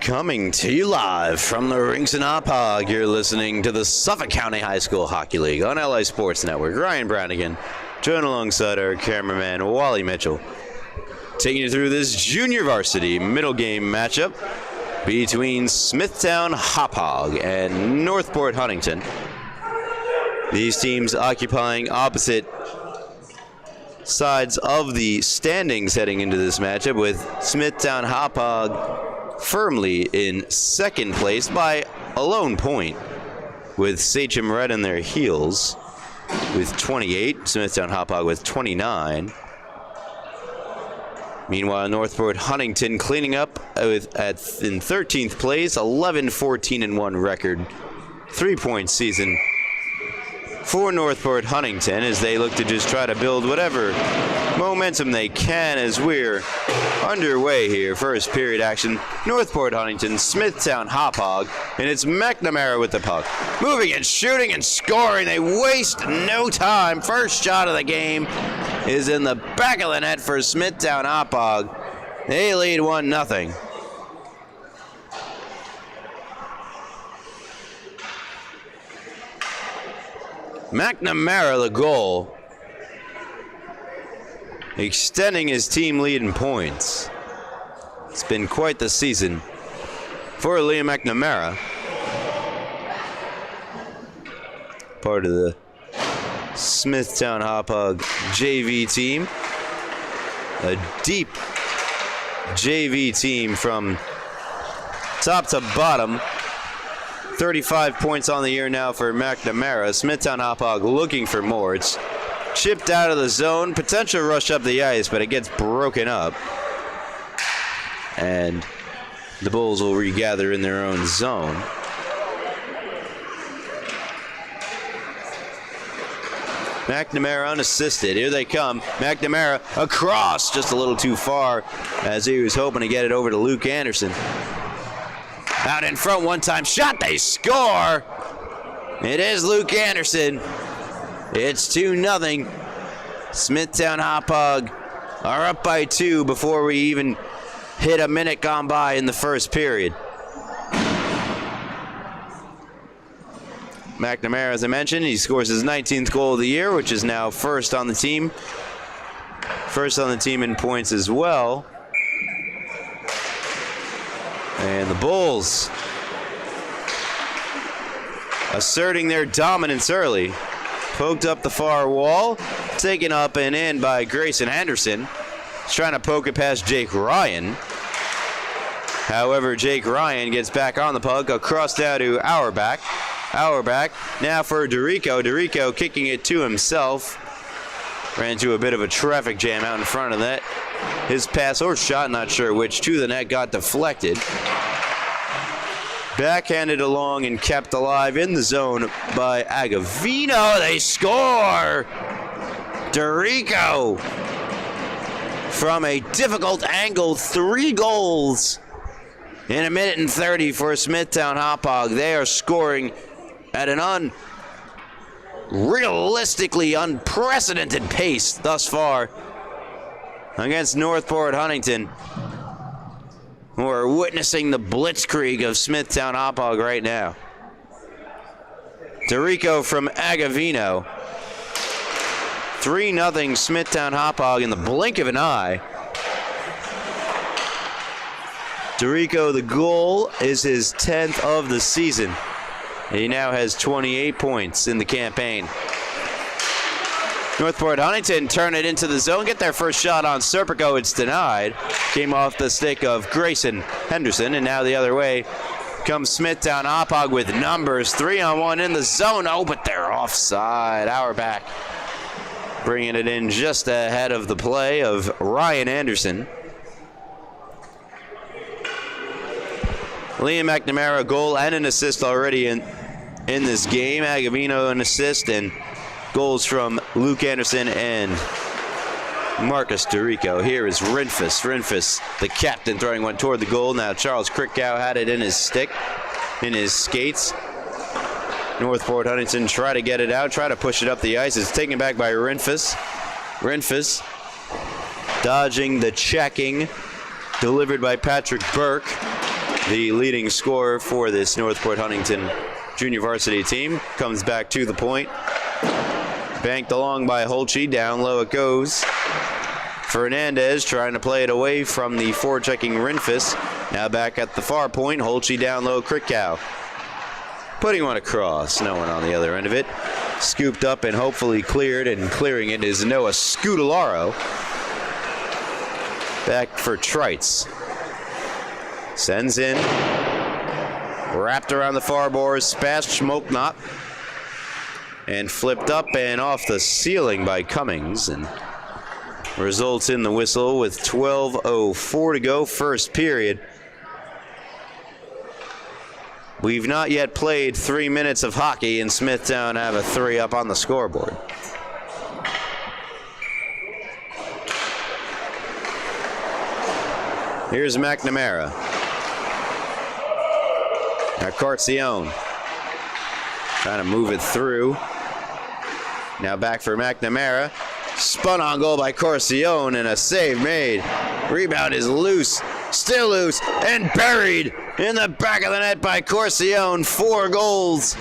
Coming to you live from the rinks in Hauppauge, you're listening to the Suffolk County High School Hockey League on LA Sports Network. Ryan Brownigan, joined alongside our cameraman Wally Mitchell, taking you through this junior varsity middle game matchup between Smithtown Hauppauge and Northport Huntington. These teams occupying opposite sides of the standings heading into this matchup, with Smithtown Hauppauge firmly in second place by a lone point, with Sachem right on their heels with 28, Smithtown Hauppauge with 29. Meanwhile, Northport Huntington cleaning up in 13th place, 11-14-1 record, 3-point season for Northport Huntington as they look to just try to build whatever momentum they can as we're underway here. First period action, Northport Huntington, Smithtown Hauppauge, and it's McNamara with the puck. Moving and shooting and scoring, they waste no time. First shot of the game is in the back of the net for Smithtown Hauppauge. They lead 1-0. McNamara the goal, extending his team lead in points. It's been quite the season for Liam McNamara, part of the Smithtown Hauppauge JV team, a deep JV team from top to bottom. 35 points on the year now for McNamara. Smithtown Hauppauge looking for more. It's chipped out of the zone. Potential rush up the ice, but it gets broken up. And the Bulls will regather in their own zone. McNamara unassisted. Here they come. McNamara across, just a little too far as he was hoping to get it over to Luke Anderson. Out in front, one-time shot, they score! It is Luke Anderson. It's 2-0. Smithtown Hauppauge are up by 2 before we even hit a minute gone by in the first period. McNamara, as I mentioned, he scores his 19th goal of the year, which is now first on the team. First on the team in points as well. And the Bulls asserting their dominance early. Poked up the far wall, taken up and in by Grayson Henderson. He's trying to poke it past Jake Ryan. However, Jake Ryan gets back on the puck, across down to Auerbach. Auerbach now for Dorico. Dorico kicking it to himself. Ran into a bit of a traffic jam out in front of that. His pass or shot, not sure which, to the net got deflected. Backhanded along and kept alive in the zone by Agavino. They score! Dorico from a difficult angle, 3 goals in a minute and 30 for Smithtown Hauppauge. They are scoring at an realistically unprecedented pace thus far against Northport Huntington, who are witnessing the blitzkrieg of Smithtown Hauppauge right now. Dorico from Agavino. 3-0 Smithtown Hauppauge in the blink of an eye. Dorico, the goal is his 10th of the season. He now has 28 points in the campaign. Northport Huntington turn it into the zone, get their first shot on Serpico. It's denied. Came off the stick of Grayson Henderson, and now the other way comes Smithtown Hauppauge with numbers. 3-on-1 in the zone. Oh, but they're offside. Auerbach bringing it in just ahead of the play of Ryan Anderson. Liam McNamara, goal and an assist already in this game. Agavino, an assist, and goals from Luke Anderson and Marcus Dorico. Here is Rinfus. Rinfus, the captain, throwing one toward the goal. Now Charles Krickow had it in his stick, in his skates. Northport Huntington try to get it out, try to push it up the ice. It's taken back by Rinfus. Rinfus dodging the checking, delivered by Patrick Burke. the leading scorer for this Northport Huntington junior varsity team, comes back to the point. Banked along by Hauppauge. Down low it goes. Fernandez trying to play it away from the forechecking Rinfus. Now back at the far point. Hauppauge down low. Krikow putting one across. No one on the other end of it. Scooped up and hopefully cleared, and clearing it is Noah Scudolaro. Back for Trites. Sends in. Wrapped around the far boards. Spast Smoke Knot. And flipped up and off the ceiling by Cummings. And results in the whistle with 12:04 to go, first period. We've not yet played 3 minutes of hockey, and Smithtown have a 3 up on the scoreboard. Here's McNamara. Now Corcione trying to move it through. Now back for McNamara. Spun on goal by Corcione, and a save made. Rebound is loose, still loose, and buried in the back of the net by Corcione. 4 goals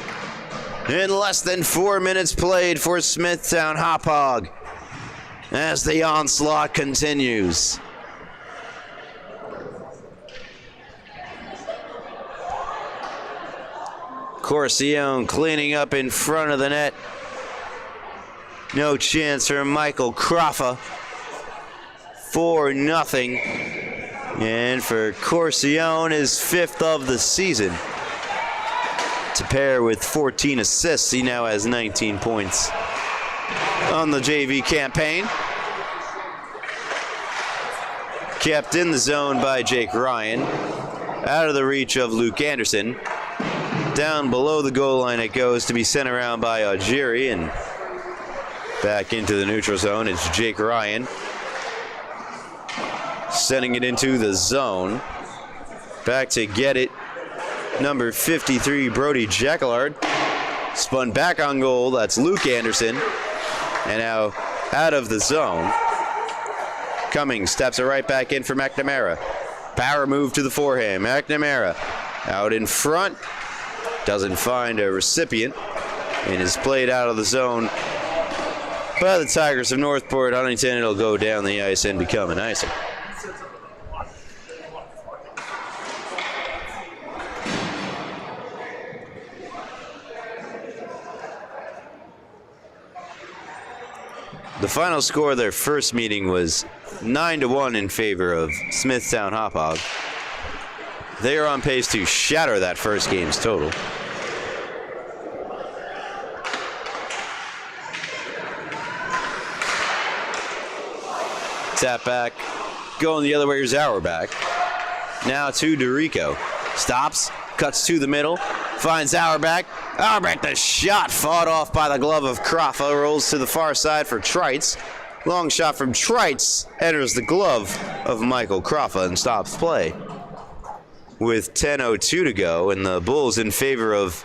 in less than 4 minutes played for Smithtown Hauppauge as the onslaught continues. Corcione cleaning up in front of the net. No chance for Michael Croffa. 4-0. And for Corcione, his 5th of the season. To pair with 14 assists, he now has 19 points on the JV campaign. Kept in the zone by Jake Ryan. Out of the reach of Luke Anderson. Down below the goal line it goes to be sent around by Algieri, and back into the neutral zone. It's Jake Ryan sending it into the zone. Back to get it, number 53, Brody Jacquelard. Spun back on goal. That's Luke Anderson. And now out of the zone. Cummings steps it right back in for McNamara. Power move to the forehand. McNamara out in front. Doesn't find a recipient and is played out of the zone by the Tigers of Northport. Huntington, it'll go down the ice and become an icing. The final score of their first meeting was 9-1 in favor of Smithtown Hauppauge. They are on pace to shatter that first game's total. Tap back, going the other way, here's Auerbach. Now to DeRico. Stops, cuts to the middle, finds Auerbach. Auerbach, the shot fought off by the glove of Croffa, rolls to the far side for Trites. Long shot from Trites enters the glove of Michael Croffa and stops play. With 10:02 to go, and the Bulls in favor of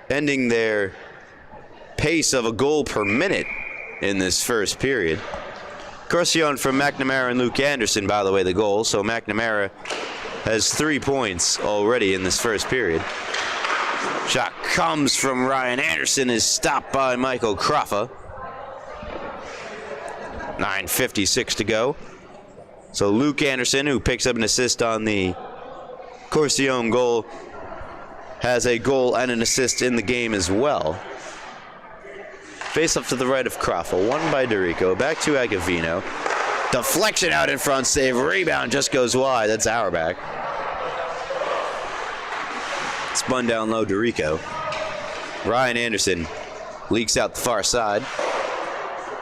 ending their pace of a goal per minute in this first period. Corcione from McNamara and Luke Anderson, by the way, the goal. So McNamara has 3 points already in this first period. Shot comes from Ryan Anderson, is stopped by Michael Croffa. 9:56 to go. So Luke Anderson, who picks up an assist on the Corcione goal, has a goal and an assist in the game as well. Face up to the right of Croffa, won by DeRico, back to Agavino. Deflection out in front, save, rebound just goes wide. That's Auerbach. Spun down low, DeRico. Ryan Anderson leaks out the far side.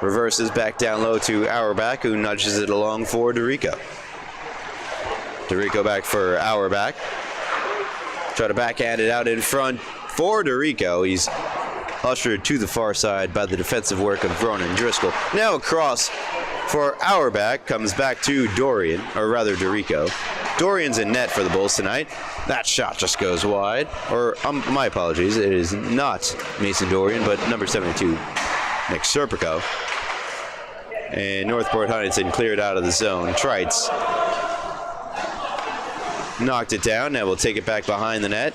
Reverses back down low to Auerbach, who nudges it along for DeRico. DeRico back for Auerbach. Try to backhand it out in front for DeRico. He's ushered to the far side by the defensive work of Ronan Driscoll. Now across for Auerbach, comes back to Dorian, or rather DeRico. Dorian's in net for the Bulls tonight. That shot just goes wide. Or, my apologies, it is not Mason Dorian, but number 72, Nick Serpico. And Northport Huntington cleared out of the zone. Trites knocked it down. Now we'll take it back behind the net.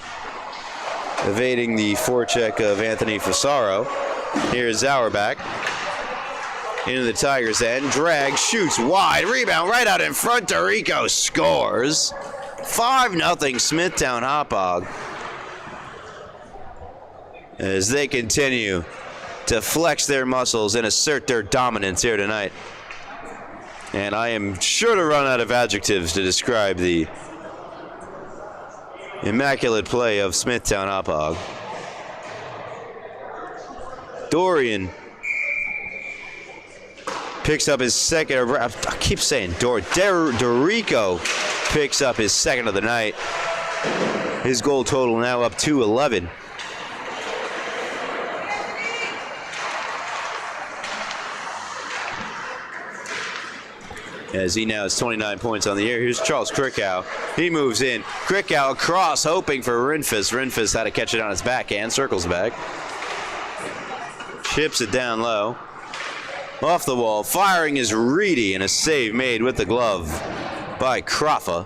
Evading the forecheck of Anthony Fasaro. Here's Auerbach. Into the Tigers' end. Drag, shoots wide. Rebound right out in front. DeRico scores. 5-0 Smithtown Hauppauge. As they continue to flex their muscles and assert their dominance here tonight. And I am sure to run out of adjectives to describe the immaculate play of Smithtown Hauppauge. Dorian picks up his second. I keep saying DeRico picks up his second of the night. His goal total now up to 11. As he now has 29 points on the year. Here's Charles Krickow. He moves in. Krickow across, hoping for Rinfus. Rinfus had to catch it on his backhand. Circles back. Chips it down low. Off the wall. Firing is Reedy, and a save made with the glove by Kraffa.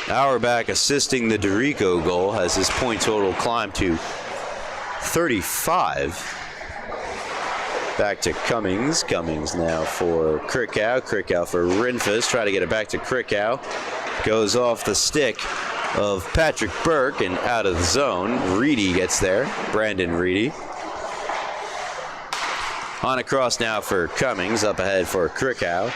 Auerbach assisting the DeRico goal has his point total climbed to 35. Back to Cummings. Cummings now for Krickow. Krickow for Rinfus. Try to get it back to Krickow. Goes off the stick of Patrick Burke and out of the zone. Reedy gets there. Brandon Reedy. On across now for Cummings. Up ahead for Krickow.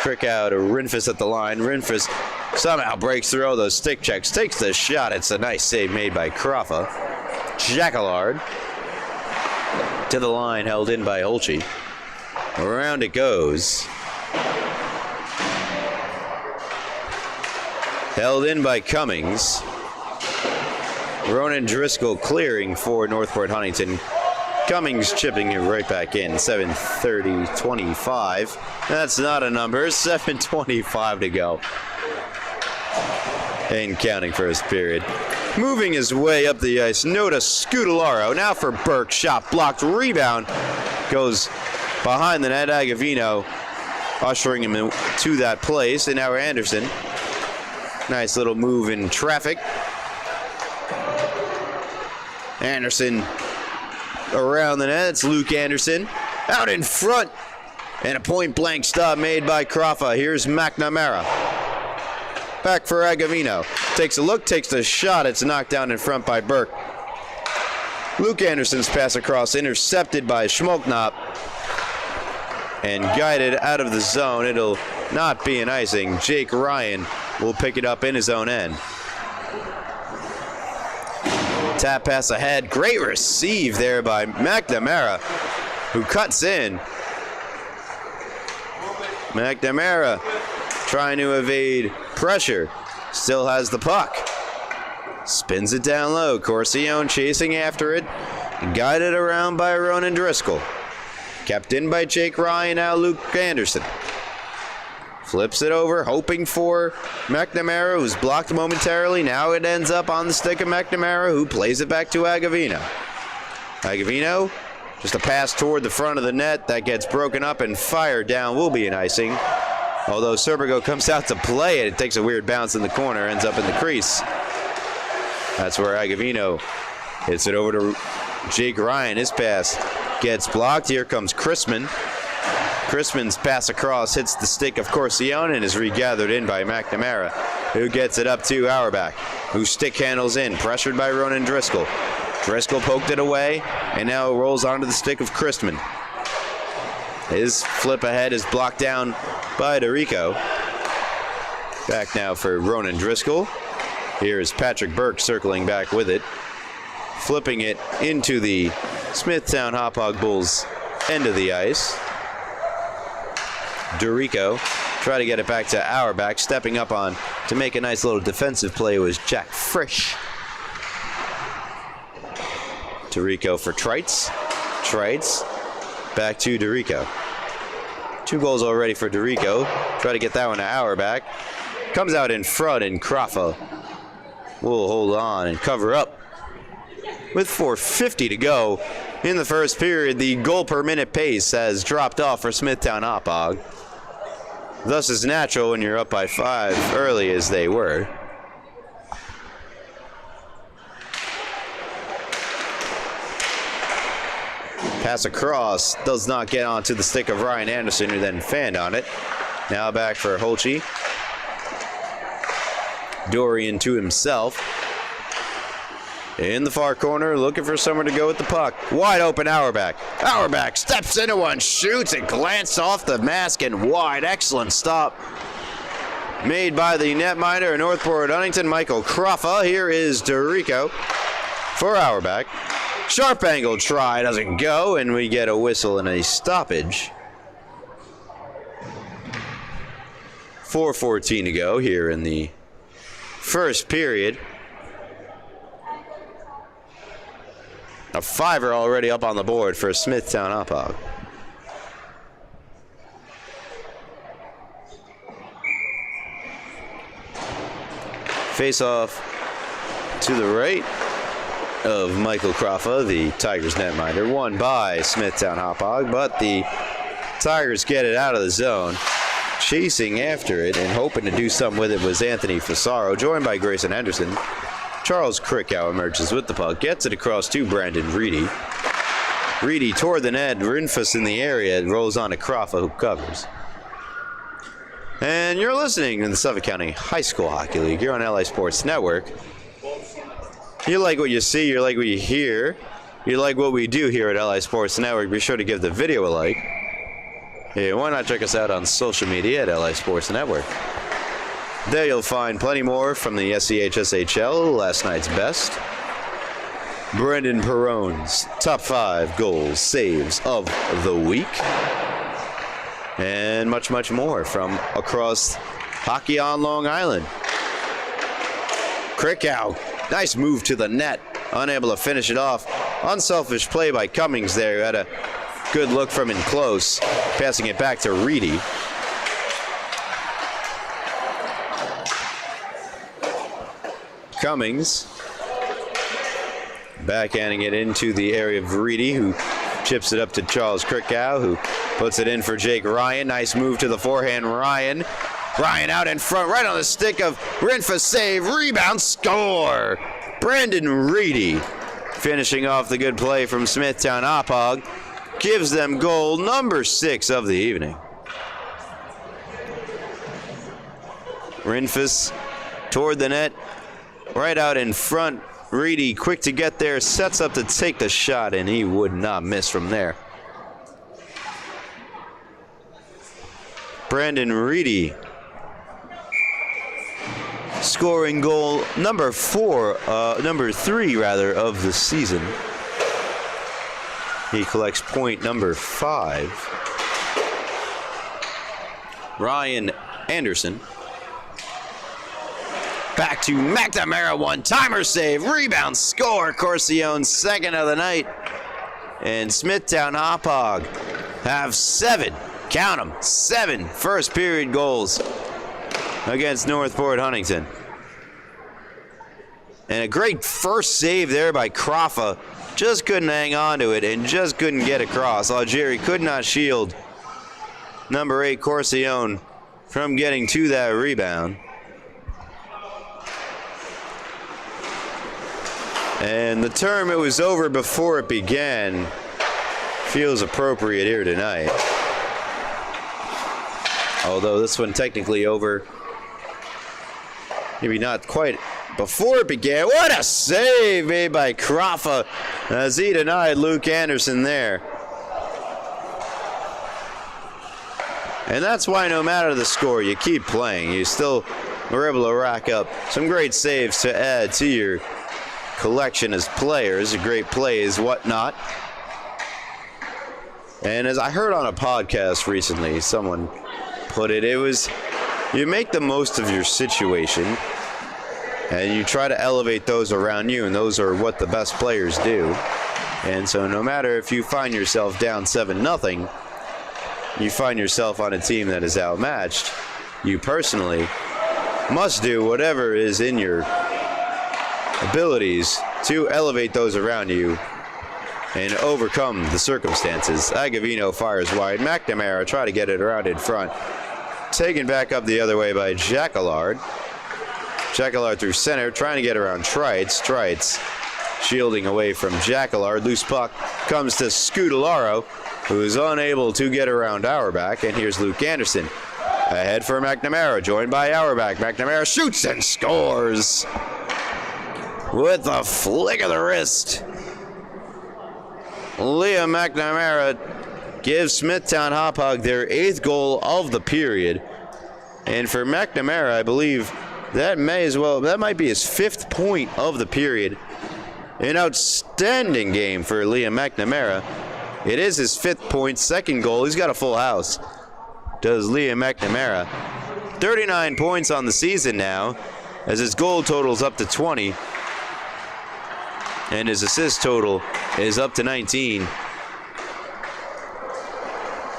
Krickow to Rinfus at the line. Rinfus somehow breaks through all those stick checks. Takes the shot. It's a nice save made by Kraffa. Jacquelard to the line, held in by Holchi. Around it goes. Held in by Cummings. Ronan Driscoll clearing for Northport Huntington. Cummings chipping it right back in. 7:30-25. That's not a number. 7:25 to go. And counting first period. Moving his way up the ice. Nota Scudolaro. Now for Burke. Shot blocked. Rebound. Goes behind the net. Agavino ushering him to that place. And now Anderson. Nice little move in traffic. Anderson around the net. It's Luke Anderson. Out in front. And a point-blank stop made by Kraffa. Here's McNamara. Back for Agavino. Takes a look, takes the shot. It's knocked down in front by Burke. Luke Anderson's pass across, intercepted by Schmolknop. And guided out of the zone. It'll not be an icing. Jake Ryan will pick it up in his own end. Tap pass ahead. Great receive there by McNamara, who cuts in. McNamara trying to evade pressure. Still has the puck. Spins it down low. Corcione chasing after it. Guided around by Ronan Driscoll. Kept in by Jake Ryan. Now Luke Anderson. Flips it over, hoping for McNamara, who's blocked momentarily. Now it ends up on the stick of McNamara, who plays it back to Agavino. Agavino, just a pass toward the front of the net. That gets broken up and fired down. Will be an icing. Although Serbigo comes out to play it, it takes a weird bounce in the corner, ends up in the crease. That's where Agavino hits it over to Jake Ryan. His pass gets blocked. Here comes Chrisman. Chrisman's pass across hits the stick of Corcione and is regathered in by McNamara, who gets it up to Auerbach, who stick handles in, pressured by Ronan Driscoll. Driscoll poked it away, and now it rolls onto the stick of Chrisman. His flip ahead is blocked down by DeRico. Back now for Ronan Driscoll. Here's Patrick Burke circling back with it. Flipping it into the Smithtown Hauppauge Bulls end of the ice. DeRico try to get it back to Auerbach. Stepping up on to make a nice little defensive play was Jack Frisch. DeRico for Trites. Trites back to DeRico. 2 goals already for DeRico. Try to get that one to Auerbach. Comes out in front, and Kraffa will hold on and cover up. With 4:50 to go in the first period, the goal per minute pace has dropped off for Smithtown Hauppauge. Thus is natural when you're up by 5 early as they were. Pass across, does not get onto the stick of Ryan Anderson, who then fanned on it. Now back for Hauppauge. Dorian to himself. In the far corner, looking for somewhere to go with the puck. Wide open Auerbach. Auerbach steps into one, shoots, and glanced off the mask and wide. Excellent stop made by the netminder in Northport Huntington, Michael Kraffa. Here is Dorico for Auerbach. Sharp angle try, doesn't go, and we get a whistle and a stoppage. 4:14 to go here in the first period. A 5er already up on the board for Smithtown Hauppauge. Face off to the right of Michael Kraffa, the Tigers netminder, won by Smithtown Hauppauge, but the Tigers get it out of the zone. Chasing after it and hoping to do something with it was Anthony Fasaro, joined by Grayson Henderson. Charles Krickow emerges with the puck, gets it across to Brandon Reedy. Reedy toward the net, Rinfus in the area, rolls on to Kraffa, who covers. And you're listening to the Suffolk County High School Hockey League. You're on LA Sports Network. You like what you see, you like what you hear, you like what we do here at LA Sports Network, be sure to give the video a like. Hey, why not check us out on social media at LA Sports Network. There you'll find plenty more from the SCHSHL, last night's best. Brendan Perone's top 5 goals, saves of the week. And much, much more from across hockey on Long Island. Krickow, nice move to the net, unable to finish it off. Unselfish play by Cummings there, who had a good look from in close, passing it back to Reedy. Cummings backhanding it into the area of Reedy, who chips it up to Charles Krickow, who puts it in for Jake Ryan. Nice move to the forehand, Ryan. Ryan out in front, right on the stick of Rinfa, save, rebound, score! Brandon Reedy finishing off the good play from Smithtown Hauppauge, gives them goal number 6 of the evening. Rinfus toward the net, right out in front. Reedy quick to get there, sets up to take the shot, and he would not miss from there. Brandon Reedy scoring goal number 3 of the season. He collects point number 5. Ryan Anderson. Back to McNamara, one-timer save, rebound, score. Corsione's second of the night. And Smithtown Hauppauge have 7, count them, 7 first period goals against Northport Huntington. And a great first save there by Kraffa. Just couldn't hang on to it and just couldn't get across. Algieri could not shield number 8 Corsione from getting to that rebound. And the term "it was over before it began" feels appropriate here tonight. Although this one technically over, maybe not quite before it began. What a save made by Kraffa as he denied Luke Anderson there. And that's why no matter the score, you keep playing. You still were able to rack up some great saves to add to your collection as players, great plays, whatnot. And as I heard on a podcast recently, someone put it, it was, you make the most of your situation and you try to elevate those around you, and those are what the best players do. And so no matter if you find yourself down 7-0, you find yourself on a team that is outmatched, you personally must do whatever is in your abilities to elevate those around you and overcome the circumstances. Agavino fires wide. McNamara try to get it around in front. Taken back up the other way by Jacquillard. Jacquillard through center, trying to get around Trites. Trites shielding away from Jacquillard. Loose puck comes to Scudolaro, who is unable to get around Auerbach. And here's Luke Anderson. Ahead for McNamara, joined by Auerbach. McNamara shoots and scores with a flick of the wrist. Liam McNamara gives Smithtown Hauppauge their 8th goal of the period. And for McNamara, I believe that might be his 5th point of the period. An outstanding game for Liam McNamara. It is his 5th point, 2nd goal. He's got a full house, does Liam McNamara. 39 points on the season now, as his goal totals up to 20. And his assist total is up to 19.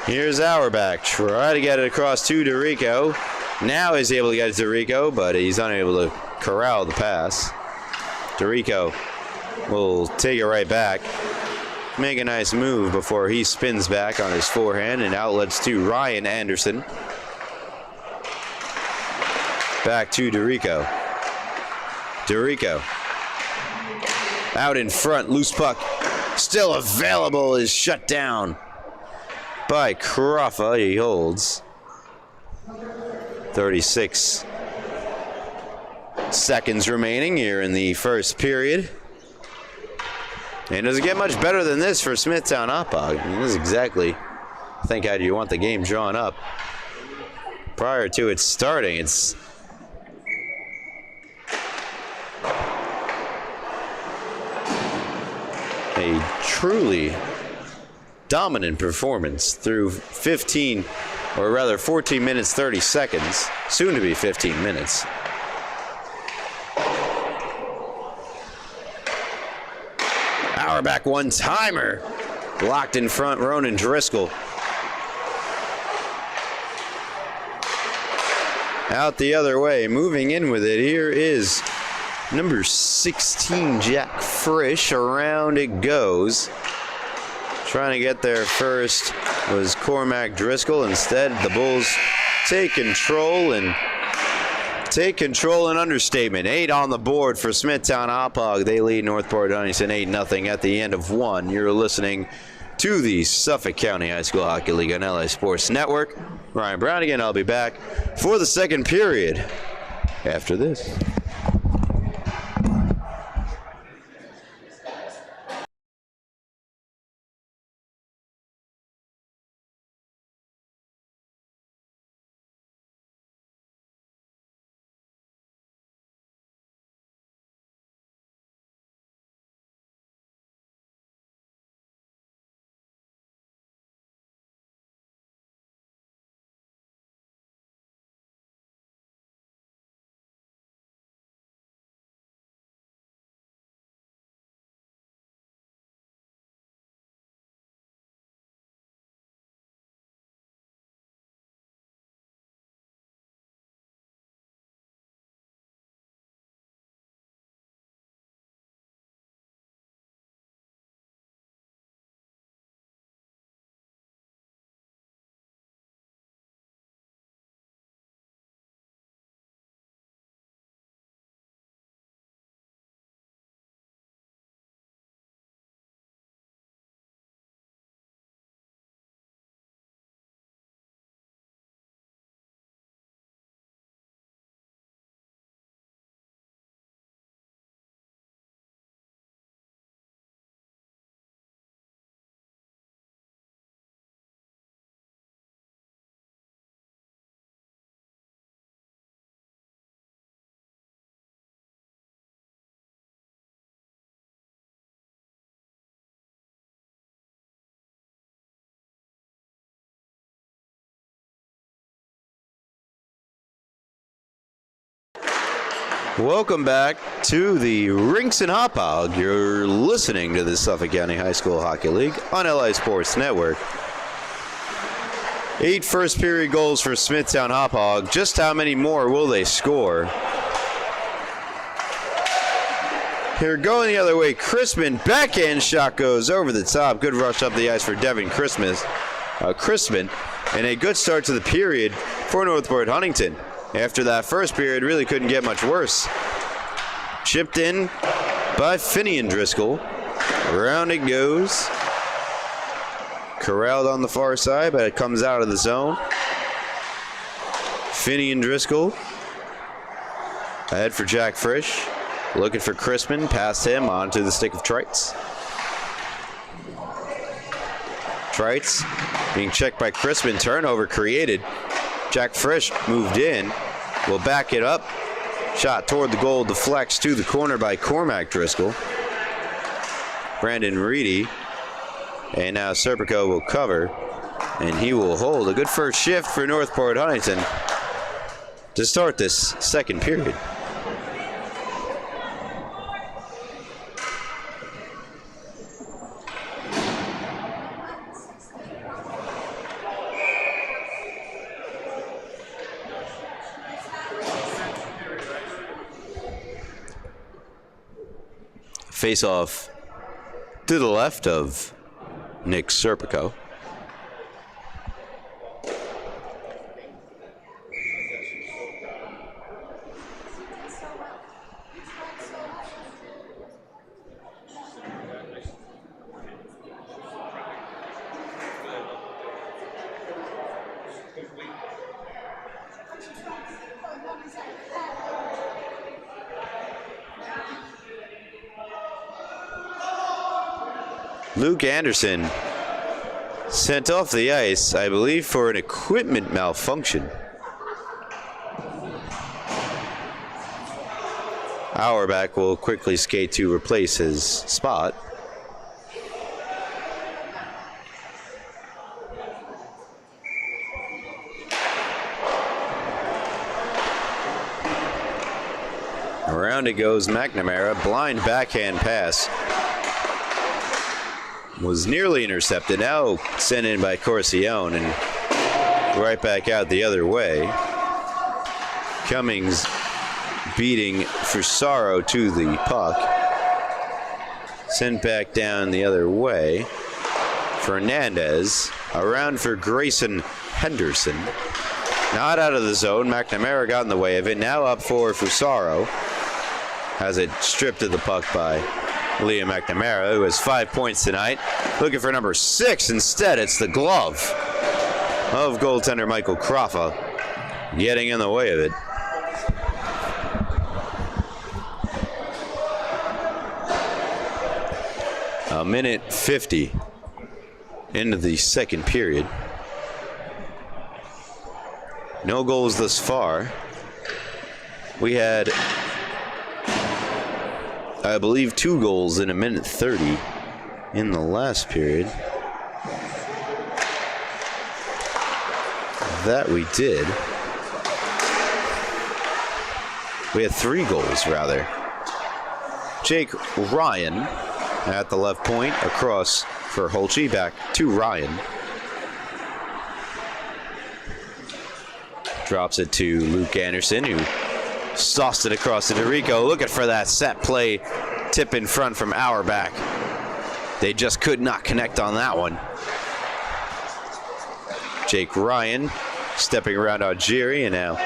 Here's Auerbach. Try to get it across to DeRico. Now he's able to get it to DeRico, but he's unable to corral the pass. DeRico will take it right back. Make a nice move before he spins back on his forehand and outlets to Ryan Anderson. Back to DeRico. DeRico. Out in front, loose puck. Still available, is shut down by Crawford. He holds. 36 seconds remaining here in the first period. And does it get much better than this for Smithtown Hauppauge? This is exactly, I think, how you want the game drawn up. Prior to it starting, it's a truly dominant performance through 14 minutes 30 seconds, soon to be 15 minutes. Auerbach one-timer, blocked in front, Ronan Driscoll. Out the other way, moving in with it, here is number 16, Jack Frisch. Around it goes. Trying to get there first was Cormac Driscoll. Instead, the Bulls take control, and understatement. 8 on the board for Smithtown Hauppauge. They lead Northport Huntington 8-0 at the end of 1. You're listening to the Suffolk County High School Hockey League on LA Sports Network. Ryan Brown again. I'll be back for the second period after this. Welcome back to the Rinks and Hauppauge. You're listening to the Suffolk County High School Hockey League on LA Sports Network. 8 first period goals for Smithtown Hauppauge. Just how many more will they score? Here going the other way, Crispin, backhand shot goes over the top. Good rush up the ice for Devin Crispin, and a good start to the period for Northport Huntington. After that first period, really couldn't get much worse. Chipped in by Finian Driscoll. Around it goes. Corralled on the far side, but it comes out of the zone. Finian Driscoll ahead for Jack Frisch. Looking for Crispin, past him, onto the stick of Trites. Trites being checked by Crispin, turnover created. Jack Frisch moved in, will back it up. Shot toward the goal, deflects to the corner by Cormac Driscoll. Brandon Reedy, and now Serpico will cover, and he will hold. A good first shift for Northport Huntington to start this second period. Face off to the left of Nick Serpico. Luke Anderson sent off the ice, I believe, for an equipment malfunction. Auerbach will quickly skate to replace his spot. Around it goes McNamara, blind backhand pass. Was nearly intercepted, now sent in by Corcione and right back out the other way. Cummings beating Fusaro to the puck. Sent back down the other way. Fernandez around for Grayson Henderson. Not out of the zone, McNamara got in the way of it. Now up for Fusaro. Has it stripped of the puck by Liam McNamara, who has 5 points tonight. Looking for number 6 instead. It's the glove of goaltender Michael Croffa getting in the way of it. A minute 50 into the second period. No goals thus far. We had, I believe, 2 goals in a minute 30 in the last period. That we did. We had 3 goals, rather. Jake Ryan at the left point, across for Holtze, back to Ryan. Drops it to Luke Anderson, who sauced it across to DeRico, looking for that set play tip in front from Auerbach. They just could not connect on that one. Jake Ryan stepping around Algieri, and now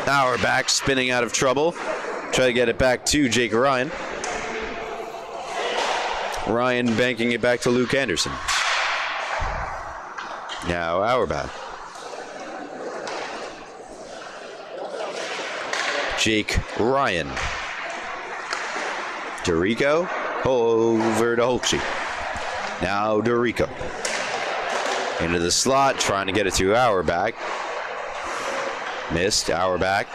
Auerbach spinning out of trouble. Try to get it back to Jake Ryan. Ryan banking it back to Luke Anderson. Now Auerbach. Jake Ryan. DeRico over to Holtze. Now DeRico. Into the slot, trying to get it to Auerbach. Missed. Auerbach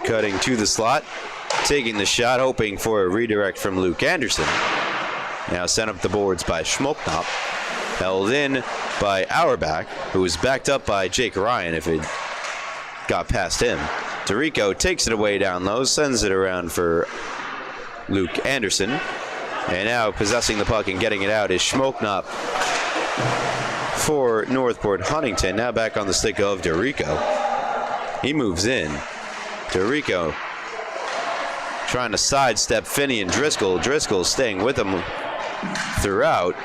cutting to the slot, taking the shot, hoping for a redirect from Luke Anderson. Now sent up the boards by Schmolknop. Held in by Auerbach, who was backed up by Jake Ryan if it got past him. DeRico takes it away down low, sends it around for Luke Anderson. And now possessing the puck and getting it out is Schmolknop for Northport Huntington. Now back on the stick of DeRico. He moves in. DeRico trying to sidestep Finney and Driscoll. Driscoll staying with him throughout.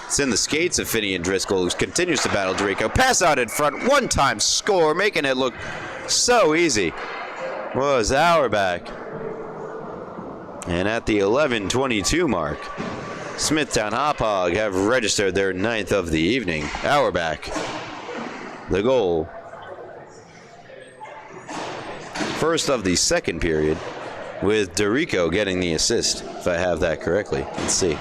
It's in the skates of Finney and Driscoll, who continues to battle Dorico. Pass out in front, one-time score, making it look so easy. Was Auerbach. And at the 11:22 mark, Smithtown Hauppauge have registered their 9th of the evening. Auerbach, the goal. First of the second period, with Dorico getting the assist, if I have that correctly. Let's see.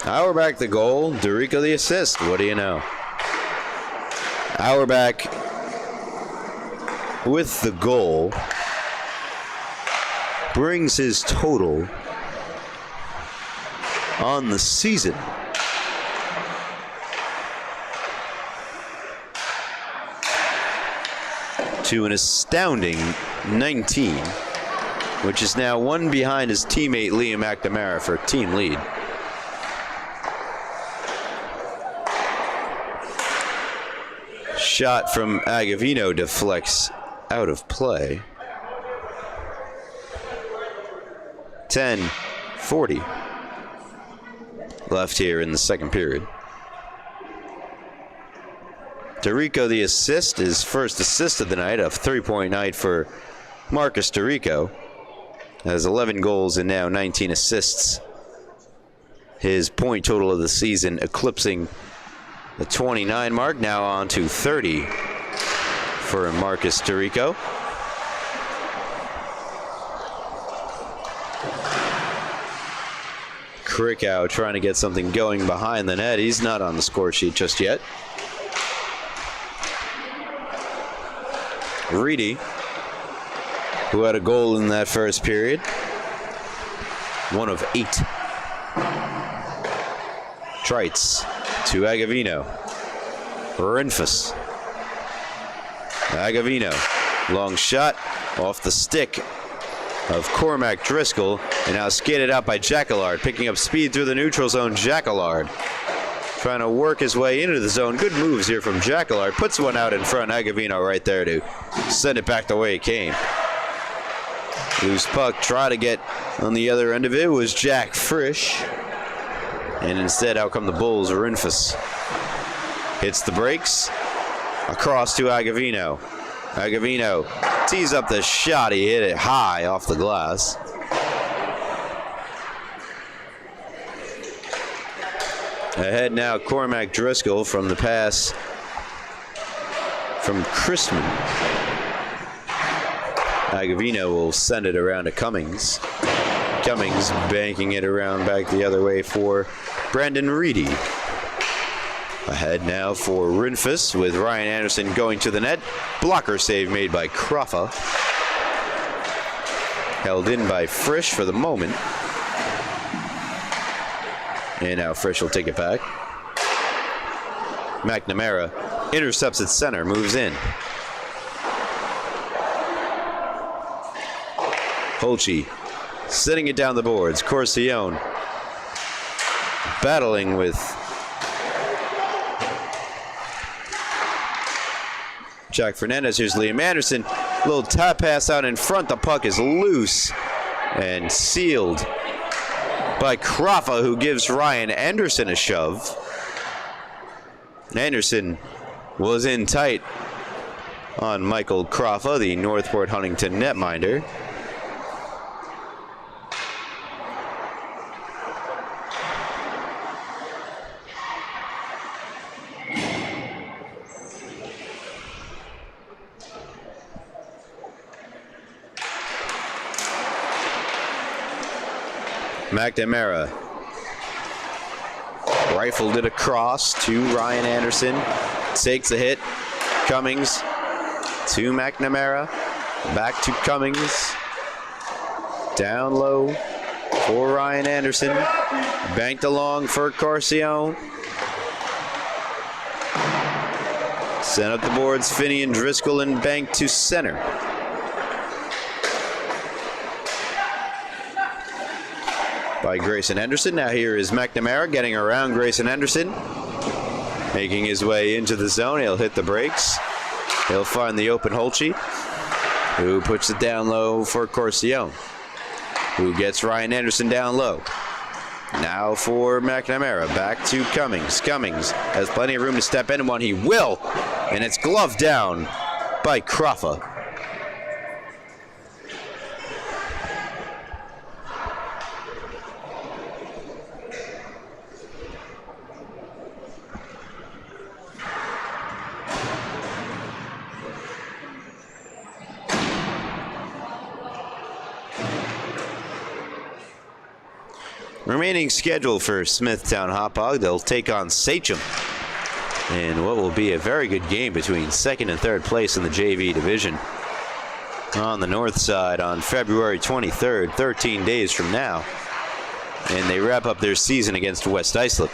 Auerbach the goal, Dorico the assist. What do you know? Auerbach with the goal brings his total on the season to an astounding 19, which is now one behind his teammate Liam McNamara for team lead. Shot from Agavino deflects out of play. 10:40 left here in the second period. Dorico the assist, his first assist of the night, a 3-point night for Marcus Dorico. Has 11 goals and now 19 assists. His point total of the season eclipsing the 29 mark, now on to 30 for Marcus Dorico. Krikow trying to get something going behind the net. He's not on the score sheet just yet. Reedy, who had a goal in that first period, 1 of 8. Trites to Agavino. Renfus. Agavino. Long shot off the stick of Cormac Driscoll, and now skated out by Jacquelard, picking up speed through the neutral zone. Jacquelard trying to work his way into the zone. Good moves here from Jacquelard. Puts one out in front. Agavino right there to send it back the way it came. Loose puck. Try to get on the other end of it was Jack Frisch. And instead, out come the Bulls. Renfus hits the brakes. Across to Agavino. Agavino tees up the shot. He hit it high off the glass. Ahead now, Cormac Driscoll from the pass from Christman. Agavino will send it around to Cummings. Cummings banking it around back the other way for Brandon Reedy. Ahead now for Renfus with Ryan Anderson going to the net. Blocker save made by Kraffa. Held in by Frisch for the moment. And now Frisch will take it back. McNamara intercepts at center, moves in. Holchi sitting it down the boards. Corcione battling with Jack Fernandez. Here's Liam Anderson. Little tap pass out in front. The puck is loose and sealed by Kraffa, who gives Ryan Anderson a shove. Anderson was in tight on Michael Kraffa, the Northport Huntington netminder. McNamara rifled it across to Ryan Anderson. Takes a hit. Cummings to McNamara. Back to Cummings. Down low for Ryan Anderson. Banked along for Corcione. Sent up the boards. Finney and Driscoll and banked to center. By Grayson Henderson. Now here is McNamara getting around Grayson Henderson. Making his way into the zone, he'll hit the brakes. He'll find the open Holchi, who puts it down low for Corcione, who gets Ryan Anderson down low. Now for McNamara, back to Cummings. Cummings has plenty of room to step into one. He will, and it's gloved down by Croffa. Remaining schedule for Smithtown Hauppauge, they'll take on Sachem in what will be a very good game between second and third place in the JV division on the north side on February 23rd, 13 days from now. And they wrap up their season against West Islip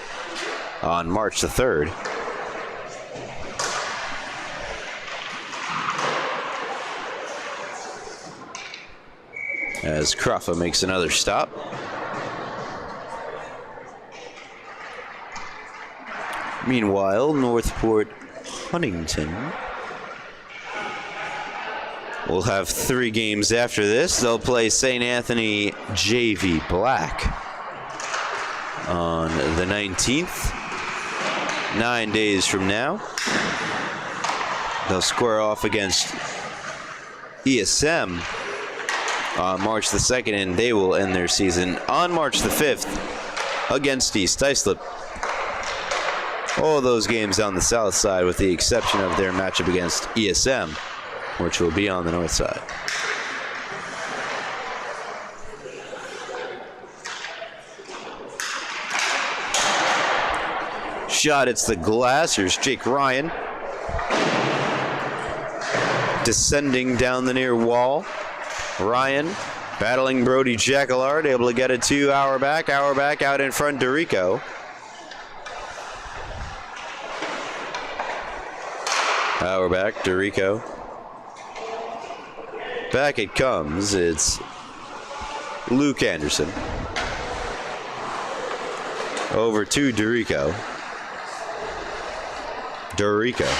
on March the 3rd. As Croffa makes another stop. Meanwhile, Northport Huntington will have 3 games after this. They'll play St. Anthony JV Black on the 19th, 9 days from now. They'll square off against ESM on March the 2nd, and they will end their season on March the 5th against East Islip. All those games on the south side with the exception of their matchup against ESM, which will be on the north side. Shot, it's the glass. Here's Jake Ryan. Descending down the near wall. Ryan battling Brody Jacquillard, able to get it to Auerbach. Auerbach out in front, Dorico. Auerbach, Dorico. Back it comes. It's Luke Anderson. Over to Dorico. Dorico.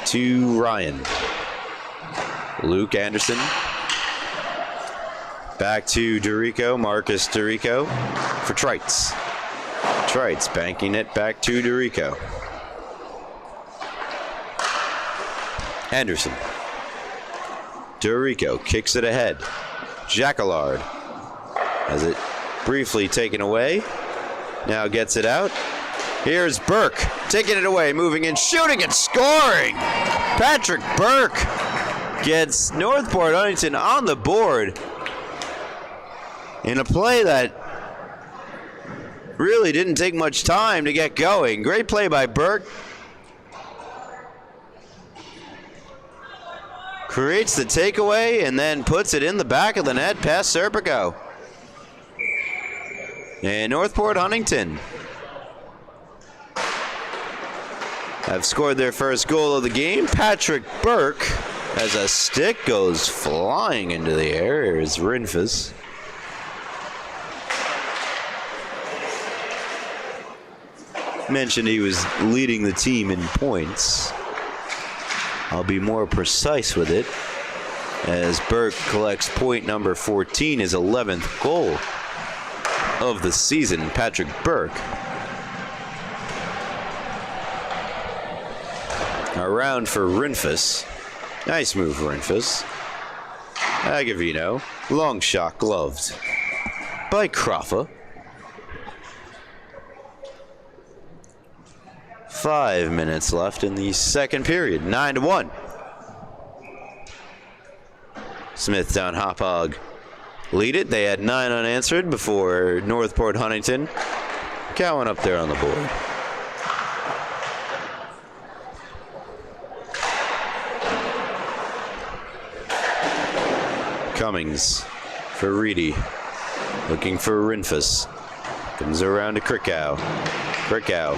To Ryan. Luke Anderson. Back to Dorico. Marcus Dorico for Trites. Trites banking it back to Dorico. Anderson. Dorico kicks it ahead. Jacquillard has it briefly taken away. Now gets it out. Here's Burke taking it away, moving in, shooting and scoring. Patrick Burke gets Northport Huntington on the board in a play that really didn't take much time to get going. Great play by Burke. Creates the takeaway and then puts it in the back of the net past Serpico. And Northport Huntington have scored their first goal of the game. Patrick Burke, as a stick goes flying into the air. Here's Rinfus. Mentioned he was leading the team in points. I'll be more precise with it as Burke collects point number 14, his 11th goal of the season. Patrick Burke. Around for Rinfus. Nice move, Rinfus. Agavino. Long shot gloved by Croffa. 5 minutes left in the second period. 9-1. Smithtown Hauppauge lead it. They had 9 unanswered before Northport Huntington. Cowan up there on the board. Cummings for Reedy. Looking for Rinfus. Comes around to Krikow. Krikow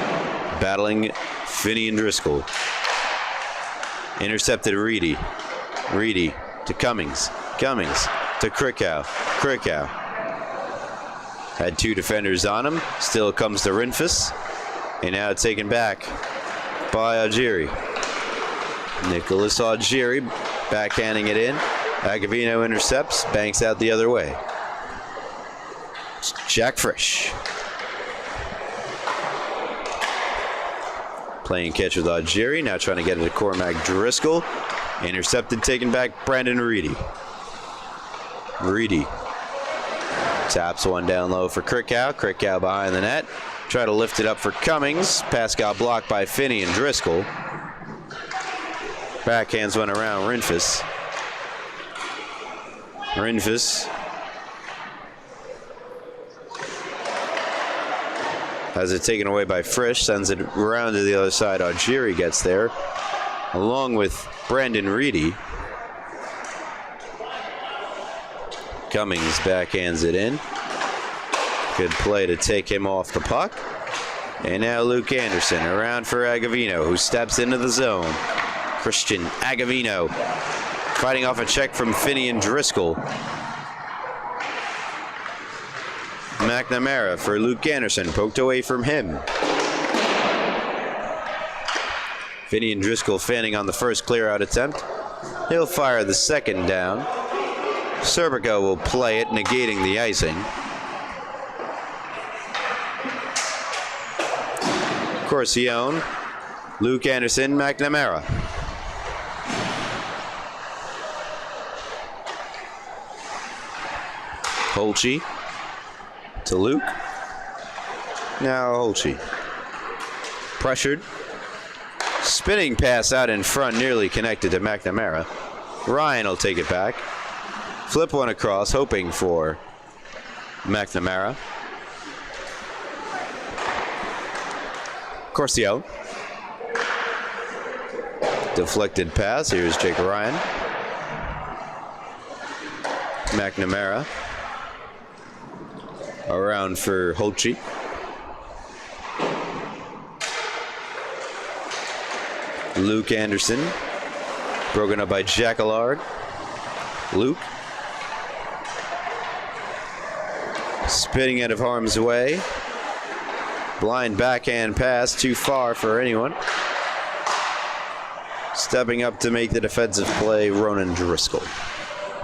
battling Finney and Driscoll. Intercepted Reedy. Reedy to Cummings. Cummings to Krikow. Krikow had 2 defenders on him. Still comes to Rinfus. And now taken back by Algieri. Nicholas Algieri backhanding it in. Agavino intercepts, banks out the other way. Jack Frisch. Playing catch with Algieri, now trying to get it to Cormac Driscoll. Intercepted, taken back, Brandon Reedy. Reedy taps one down low for Krikow. Krikow behind the net. Try to lift it up for Cummings. Pass got blocked by Finney and Driscoll. Backhands went around Rinfus. Rinfus has it taken away by Frisch. Sends it around to the other side. Algieri gets there, along with Brandon Reedy. Cummings backhands it in. Good play to take him off the puck. And now Luke Anderson around for Agavino, who steps into the zone. Christian Agavino fighting off a check from Finney and Driscoll. McNamara for Luke Anderson, poked away from him. Finney and Driscoll fanning on the first clear-out attempt. He'll fire the second down. Serpico will play it, negating the icing. Corcione, Luke Anderson, McNamara. Holtze to Luke. Now Holtze. Pressured. Spinning pass out in front, nearly connected to McNamara. Ryan will take it back. Flip one across, hoping for McNamara. Corcione. Deflected pass. Here's Jake Ryan. McNamara. Around for Holtze. Luke Anderson. Broken up by Jacquelard. Luke. Spinning out of harm's way. Blind backhand pass, too far for anyone. Stepping up to make the defensive play, Ronan Driscoll.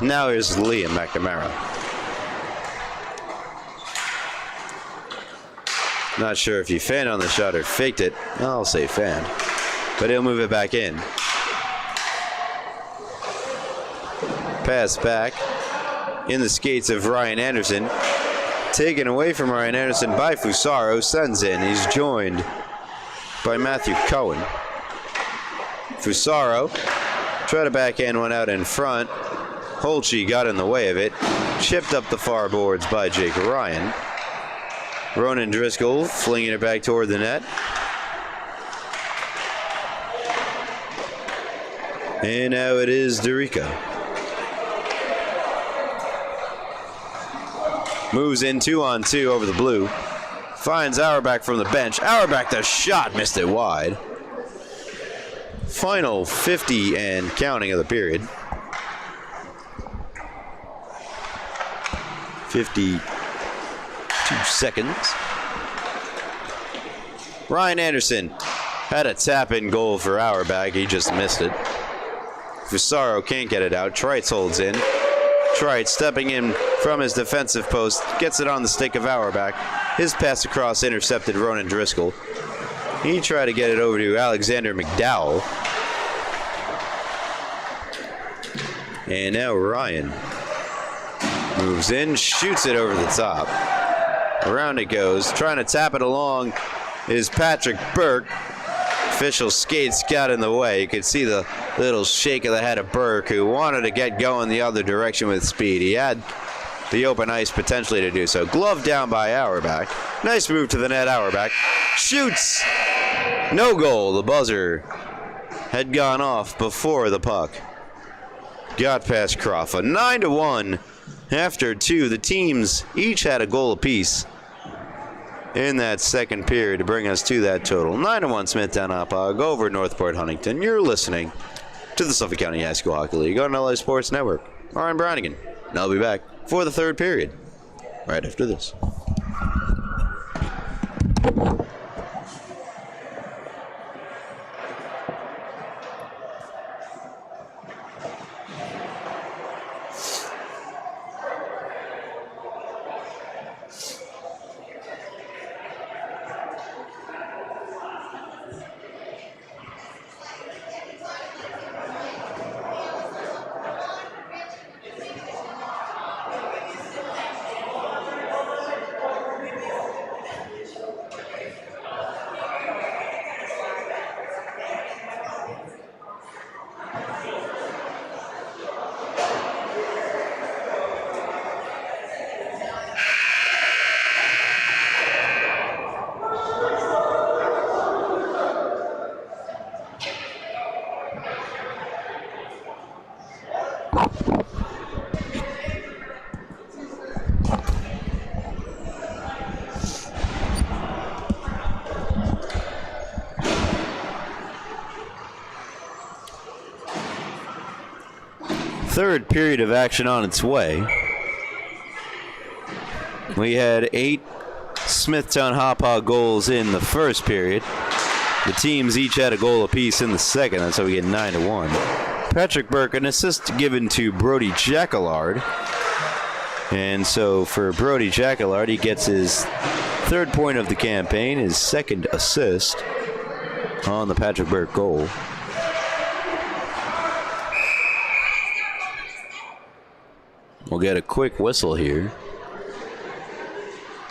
Now here's Liam McNamara. Not sure if he fanned on the shot or faked it. I'll say fanned. But he'll move it back in. Pass back in the skates of Ryan Anderson. Taken away from Ryan Anderson by Fusaro. Sends in. He's joined by Matthew Cohen. Fusaro tried to backhand one out in front. Holtze got in the way of it. Chipped up the far boards by Jake Ryan. Ronan Driscoll flinging it back toward the net. And now it is Dorico. Moves in 2-on-2 over the blue. Finds Auerbach from the bench. Auerbach, the shot, missed it wide. Final 50 and counting of the period. 52 seconds. Ryan Anderson had a tap-in goal for Auerbach. He just missed it. Fusaro can't get it out. Trites holds in. Trite stepping in from his defensive post. Gets it on the stick of Auerbach. His pass across intercepted Ronan Driscoll. He tried to get it over to Alexander McDowell. And now Ryan moves in, shoots it over the top. Around it goes. Trying to tap it along is Patrick Burke. Official skates got in the way. You could see the little shake of the head of Burke, who wanted to get going the other direction with speed. He had the open ice potentially to do so. Glove down by Auerbach. Nice move to the net, Auerbach. Shoots! No goal. The buzzer had gone off before the puck got past Crawford. 9-1 after two. The teams each had a goal apiece in that second period to bring us to that total. 9-1 Smithtown Hauppauge over Northport Huntington. You're listening to the Suffolk County High School Hockey League on LA Sports Network. I'm Brannigan, and I'll be back for the third period right after this. third period of action on its way. We had 8 Smithtown Hauppauge goals in the first period. The teams each had a goal apiece in the second. That's how we get 9-1. Patrick Burke, an assist given to Brody Jacquillard. And so for Brody Jacquillard, he gets his third point of the campaign, his second assist on the Patrick Burke goal. We'll get a quick whistle here.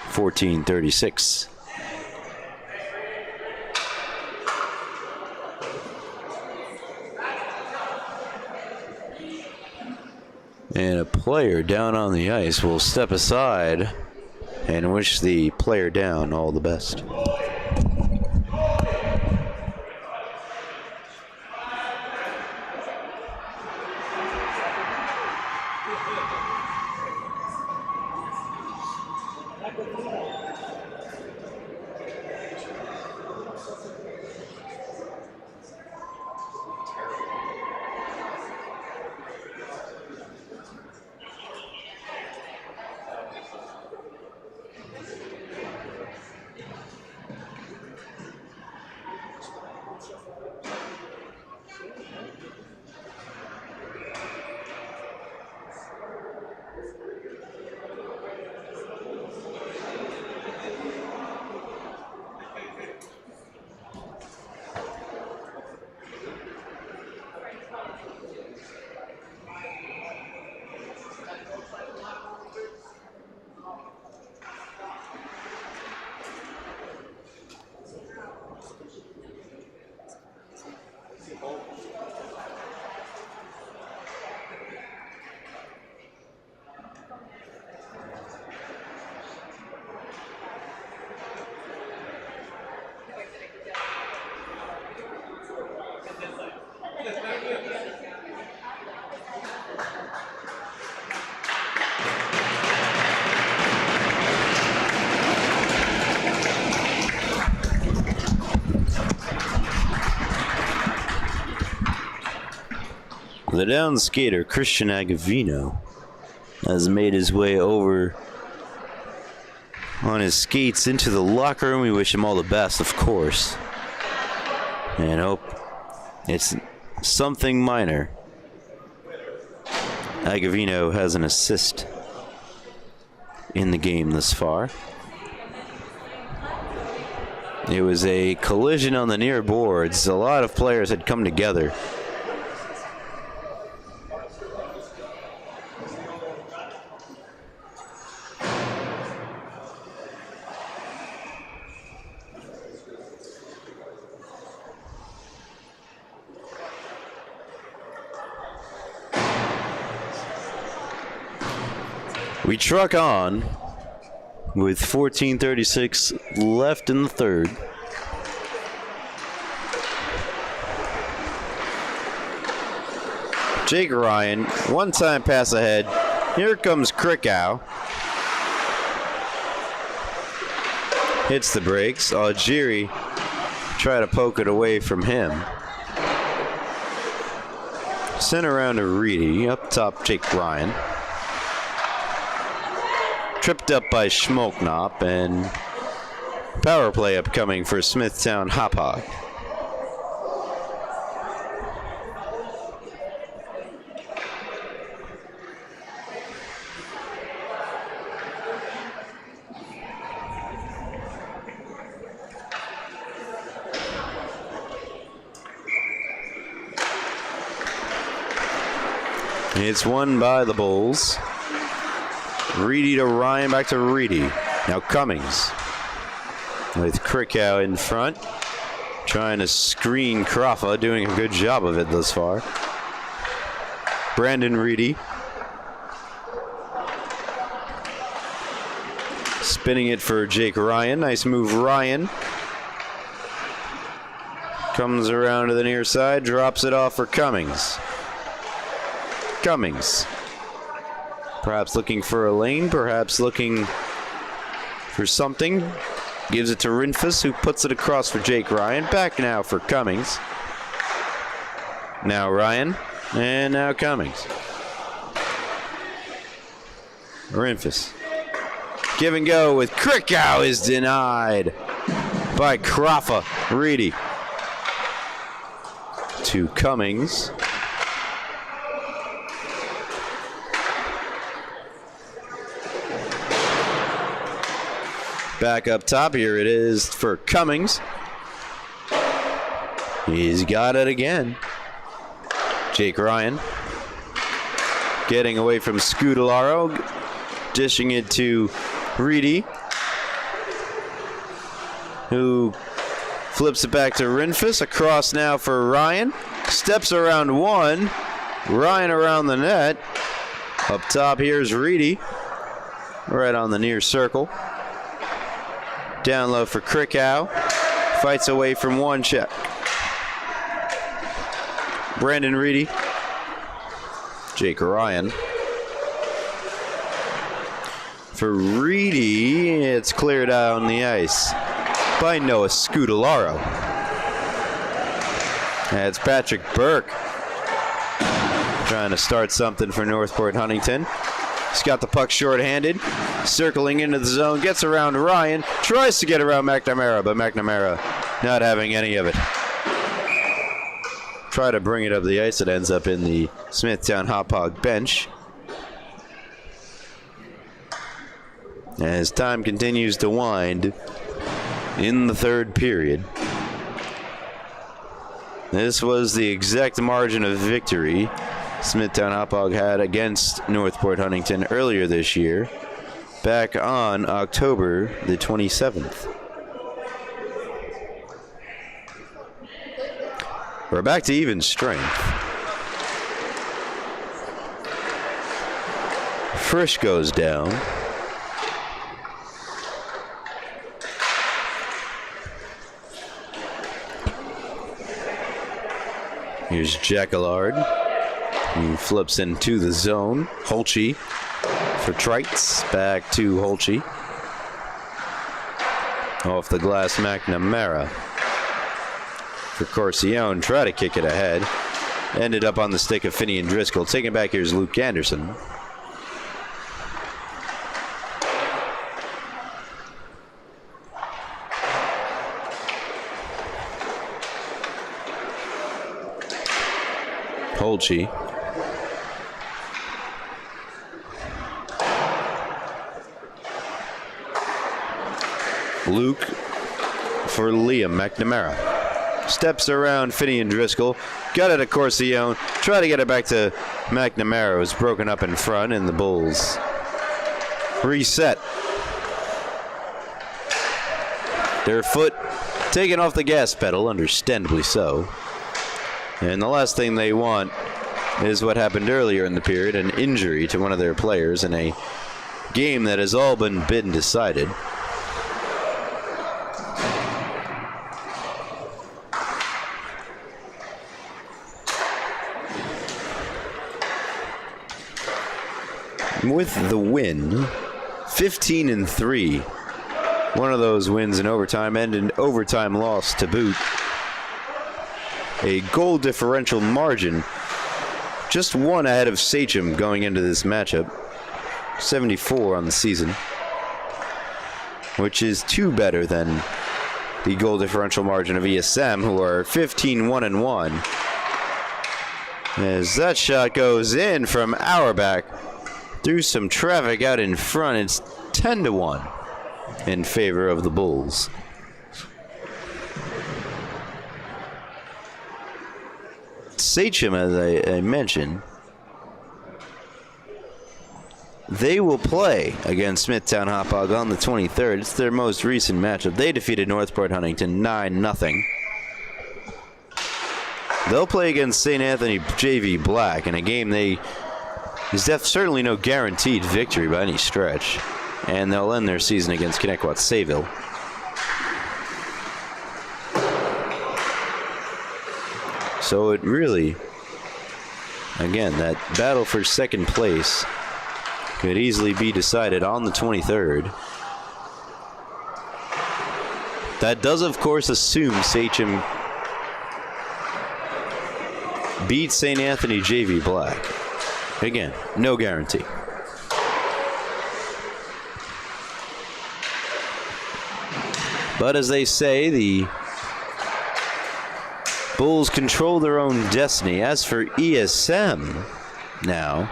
14:36. And a player down on the ice will step aside and wish the player down all the best. The down skater, Christian Agavino, has made his way over on his skates into the locker room. We wish him all the best, of course, and hope it's something minor. Agavino has an assist in the game thus far. It was a collision on the near boards. A lot of players had come together. We truck on with 14:36 left in the third. Jake Ryan, one-time pass ahead. Here comes Krikow. Hits the brakes. Algieri try to poke it away from him. Sent around to Reedy. Up top, Jake Ryan. Tripped up by Schmolknop, and power play upcoming for Smithtown Hauppauge. It's won by the Bulls. Reedy to Ryan, back to Reedy. Now Cummings with Krikow in front, trying to screen Kraffa, doing a good job of it thus far. Brandon Reedy spinning it for Jake Ryan. Nice move, Ryan. Comes around to the near side, drops it off for Cummings. Cummings. Perhaps looking for a lane, perhaps looking for something. Gives it to Rinfus, who puts it across for Jake Ryan. Back now for Cummings. Now Ryan, and now Cummings. Renfus. Give and go with Krikow is denied by Krafa. Reedy to Cummings. Back up top, here it is for Cummings. He's got it again. Jake Ryan getting away from Scudolaro, dishing it to Reedy, who flips it back to Renfus. Across now for Ryan. Steps around one. Ryan around the net. Up top, here's Reedy, right on the near circle. Down low for Krikow. Fights away from one check. Brandon Reedy. Jake Ryan. For Reedy, it's cleared out on the ice by Noah Scudolaro. That's Patrick Burke trying to start something for Northport Huntington. He's got the puck shorthanded, circling into the zone, gets around Ryan, tries to get around McNamara, but McNamara not having any of it. Try to bring it up the ice, it ends up in the Smithtown Hauppauge bench. As time continues to wind in the third period. This was the exact margin of victory Smithtown Hauppauge had against Northport Huntington earlier this year, back on October the 27th. We're back to even strength. Frisch goes down. Here's Jackallard, who flips into the zone. Holtze for Trites. Back to Holtze. Off the glass, McNamara for Corcione. Try to kick it ahead. Ended up on the stick of Finney and Driscoll. Taking back, here's Luke Anderson. Holtze. Luke for Liam McNamara. Steps around Finney and Driscoll. Got it to Corcione. Try to get it back to McNamara. It was broken up in front, and the Bulls reset. Their foot taken off the gas pedal, understandably so. And the last thing they want is what happened earlier in the period, an injury to one of their players in a game that has all been decided. With the win, 15-3. One of those wins in overtime and an overtime loss to boot. A goal differential margin, just one ahead of SCHSHL going into this matchup. 74 on the season, which is two better than the goal differential margin of ESM, who are 15-1-1. As that shot goes in from Auerbach through some traffic out in front, it's 10-1 in favor of the Bulls. SCHSHL, as I mentioned, they will play against Smithtown Hauppauge on the 23rd. It's their most recent matchup. They defeated Northport Huntington 9-0. They'll play against St. Anthony JV Black in a game there's certainly no guaranteed victory by any stretch. And they'll end their season against Connecticut-Sayville. So it really, again, that battle for second place could easily be decided on the 23rd. That does, of course, assume SCHSHL beats St. Anthony JV Black. Again, no guarantee. But as they say, the Bulls control their own destiny. As for ESM now,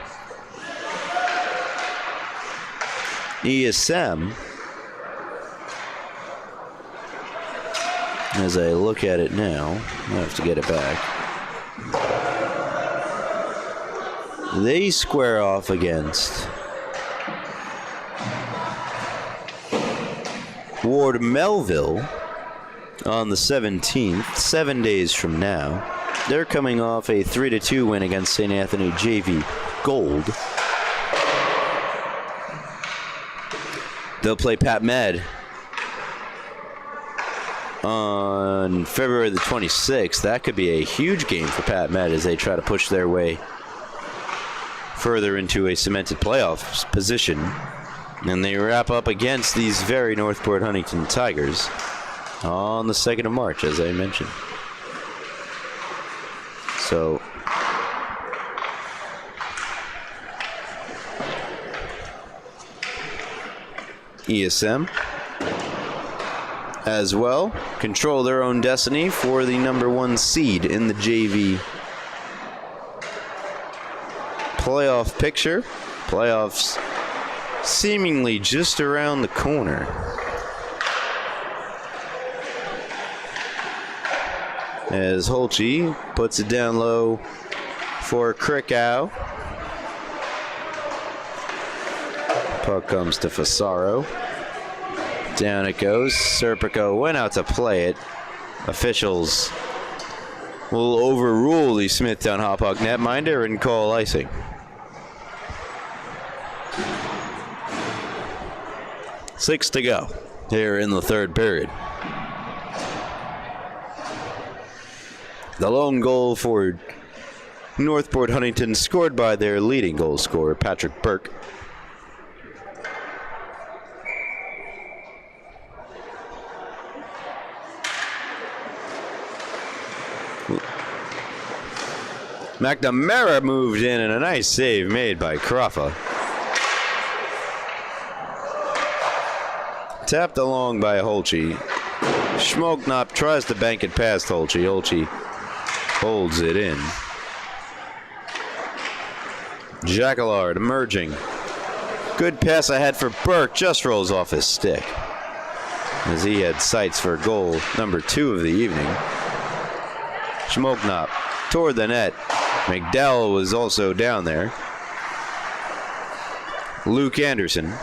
ESM, as I look at it now, I have to get it back. They square off against Ward Melville on the 17th, 7 days from now. They're coming off a 3-2 win against St. Anthony JV Gold. They'll play Pat Med on February the 26th. That could be a huge game for Pat Med as they try to push their way further into a cemented playoff position. And they wrap up against these very Northport Huntington Tigers on the 2nd of March, as I mentioned. So ESM as well control their own destiny for the number 1 seed in the JV playoff picture. Playoffs seemingly just around the corner. As Holchi puts it down low for Krikow. Puck comes to Fasaro. Down it goes. Serpico went out to play it. Officials will overrule the Smithtown Hauppauge netminder and call icing. Six to go here in the third period. The lone goal for Northport Huntington scored by their leading goal scorer, Patrick Burke. McNamara moved in and a nice save made by Crawford. Tapped along by Holchi. Schmoknop tries to bank it past Holchi. Holchi holds it in. Jacquelard emerging. Good pass ahead for Burke. Just rolls off his stick as he had sights for goal number 2 of the evening. Schmoknop toward the net. McDowell was also down there. Luke Anderson.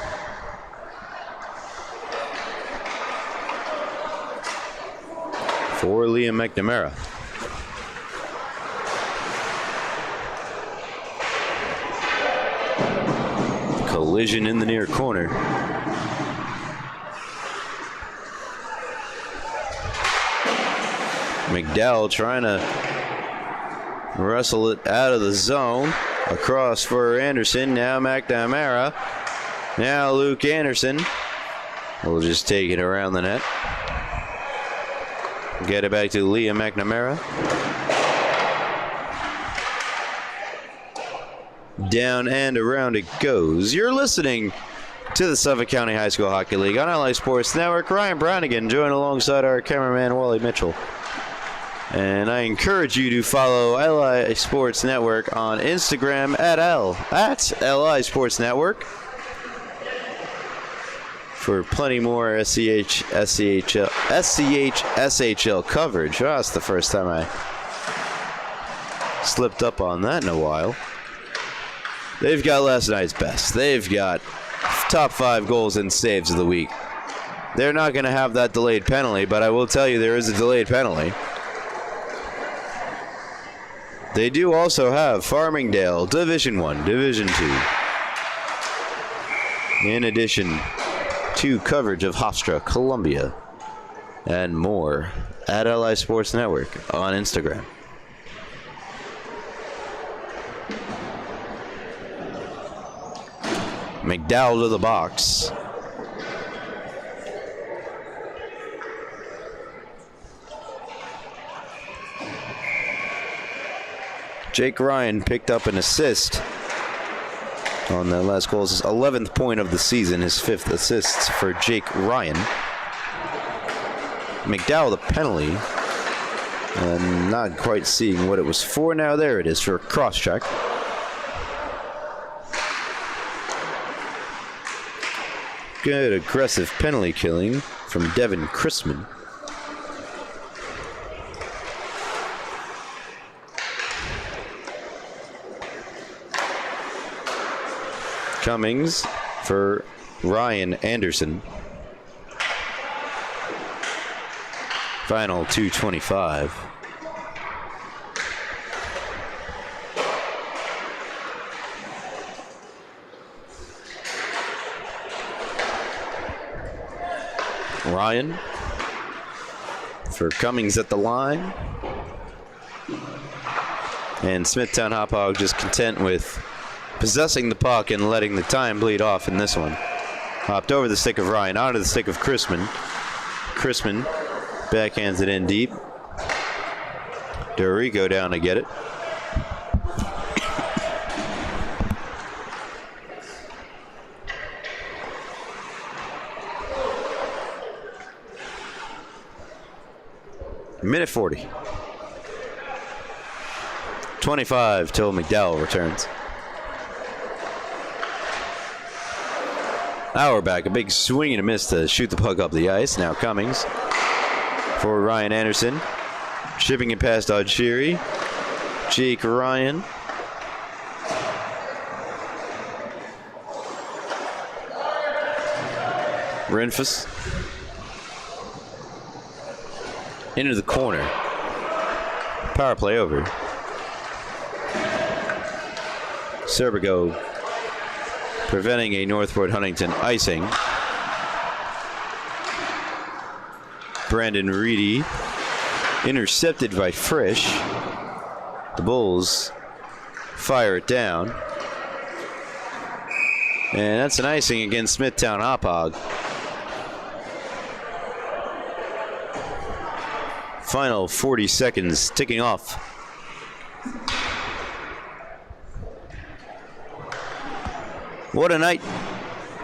For Liam McNamara. Collision in the near corner. McDowell trying to wrestle it out of the zone. Across for Anderson. Now McNamara. Now Luke Anderson. We'll just take it around the net. Get it back to Liam McNamara. Down and around it goes. You're listening to the Suffolk County High School Hockey League on LI Sports Network. Ryan Brownigan joined alongside our cameraman Wally Mitchell. And I encourage you to follow LI Sports Network on Instagram at LI Sports Network for plenty more SCHSHL coverage. Oh, that's the first time I slipped up on that in a while. They've got last night's best. They've got top 5 goals and saves of the week. They're not going to have that delayed penalty, but I will tell you there is a delayed penalty. They do also have Farmingdale, Division 1, Division 2. In addition to coverage of Hofstra, Columbia, and more at LI Sports Network on Instagram. McDowell to the box. Jake Ryan picked up an assist on that last goal. His 11th point of the season, his 5th assists for Jake Ryan. McDowell the penalty. I'm not quite seeing what it was for now. There it is for a cross check. Good aggressive penalty killing from Devin Chrisman. Cummings for Ryan Anderson. Final 2:25. Ryan for Cummings at the line. And Smithtown Hauppauge just content with possessing the puck and letting the time bleed off in this one. Hopped over the stick of Ryan, onto the stick of Chrisman. Chrisman backhands it in deep. Dorico down to get it. Minute 40. 25 till McDowell returns. Auerbach, a big swing and a miss to shoot the puck up the ice. Now Cummings for Ryan Anderson. Shipping it past Odshiri. Jake Ryan. Renfus. Into the corner. Power play over. Serbigo preventing a Northport Huntington icing. Brandon Reedy intercepted by Frisch. The Bulls fire it down. And that's an icing against Smithtown Hauppauge. Final 40 seconds ticking off. What a night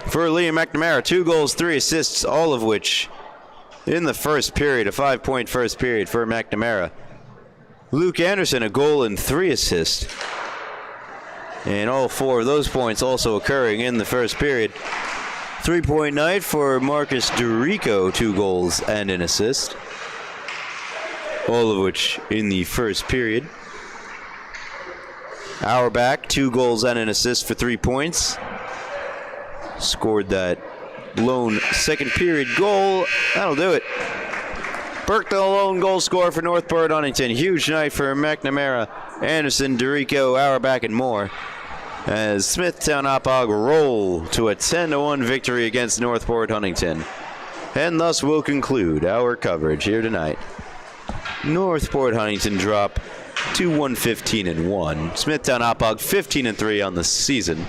for Liam McNamara. 2 goals, 3 assists, all of which in the first period. A 5-point first period for McNamara. Luke Anderson, a goal and 3 assists. And all 4 of those points also occurring in the first period. 3-point night for Marcus Dorico, 2 goals and an assist. All of which in the first period. Auerbach, 2 goals and an assist for 3 points. Scored that lone second period goal. That'll do it. Burke, the lone goal scorer for Northport Huntington. Huge night for McNamara, Anderson, Dorico, Auerbach, and more, as Smithtown Hauppauge roll to a 10-1 victory against Northport Huntington. And thus we'll conclude our coverage here tonight. Northport Huntington drop to 115-1. Smithtown Hauppauge 15-3 on the season,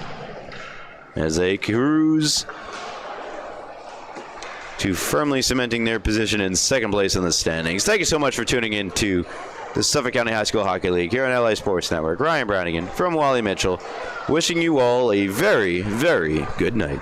as they cruise to firmly cementing their position in second place in the standings. Thank you so much for tuning in to the Suffolk County High School Hockey League here on LA Sports Network. Ryan Brownigan from Wally Mitchell, wishing you all a very, very good night.